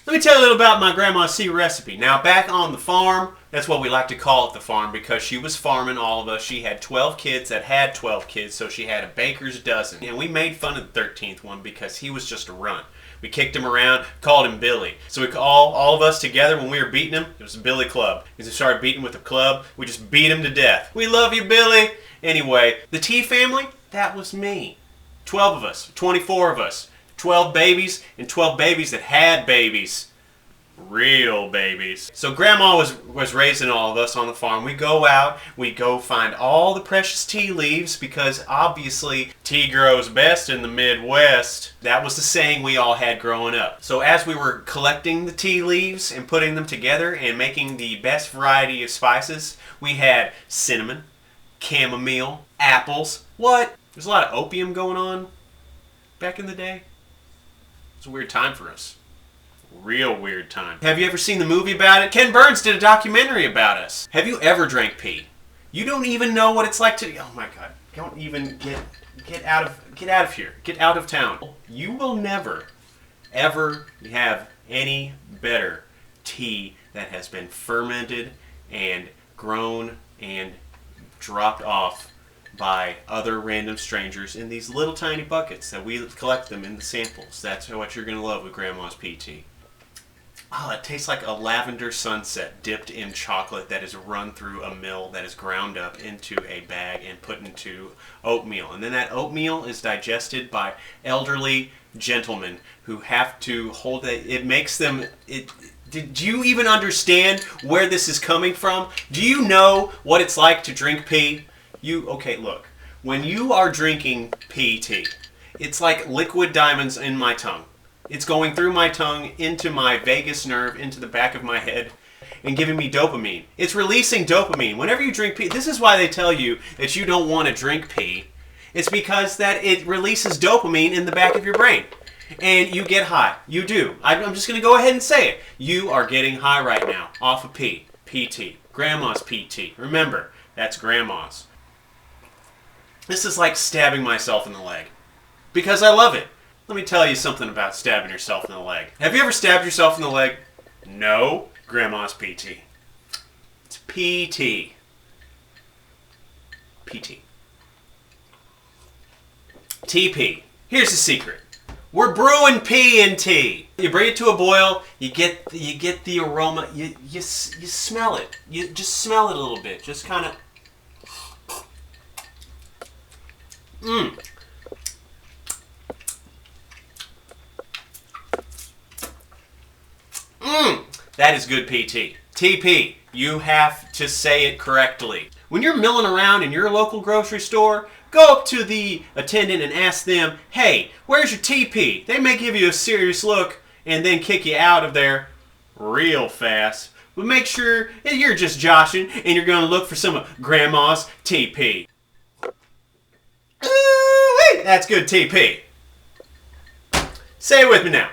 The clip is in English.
Let me tell you a little about my grandma's secret recipe. Now, back on the farm, that's what we like to call it, the farm, because she was farming all of us. She had 12 kids that had 12 kids, so she had a baker's dozen. And we made fun of the 13th one because he was just a runt. We kicked him around, called him Billy. So we all of us together, when we were beating him, it was a Billy club. As we started beating with the club, we just beat him to death. We love you, Billy! Anyway, the T family, that was me. 12 of us, 24 of us. 12 babies, and 12 babies that had babies. Real babies. So Grandma was raising all of us on the farm. We go out, we go find all the precious tea leaves because obviously tea grows best in the Midwest. That was the saying we all had growing up. So as we were collecting the tea leaves and putting them together and making the best variety of spices, we had cinnamon, chamomile, apples. What? There's a lot of opium going on back in the day. It's a weird time for us. Real weird time. Have you ever seen the movie about it? Ken Burns did a documentary about us. Have you ever drank pee? You don't even know what it's like to... Oh my God. Don't even get out of here. Get out of town. You will never, ever have any better tea that has been fermented and grown and dropped off by other random strangers in these little tiny buckets that we collect them in the samples. That's what you're going to love with Grandma's PT. Oh, it tastes like a lavender sunset dipped in chocolate that is run through a mill that is ground up into a bag and put into oatmeal. And then that oatmeal is digested by elderly gentlemen who have to hold it. It makes them... Do you even understand where this is coming from? Do you know what it's like to drink pee? Okay, look. When you are drinking PT, it's like liquid diamonds in my tongue. It's going through my tongue, into my vagus nerve, into the back of my head, and giving me dopamine. It's releasing dopamine. Whenever you drink pee, this is why they tell you that you don't want to drink pee. It's because that it releases dopamine in the back of your brain. And you get high. You do. I'm just going to go ahead and say it. You are getting high right now off of pee. PT. Grandma's PT. Remember, that's Grandma's. This is like stabbing myself in the leg. Because I love it. Let me tell you something about stabbing yourself in the leg. Have you ever stabbed yourself in the leg? No. Grandma's PT. It's PT. PT. TP. Here's the secret. We're brewing pee in tea. You bring it to a boil. You get the aroma. You smell it. You just smell it a little bit. Just kind of... That is good PT. TP. You have to say it correctly. When you're milling around in your local grocery store, go up to the attendant and ask them, hey, where's your TP? They may give you a serious look and then kick you out of there real fast. But make sure you're just joshing and you're going to look for some of Grandma's TP. Ooh-wee, that's good TP. Say it with me now.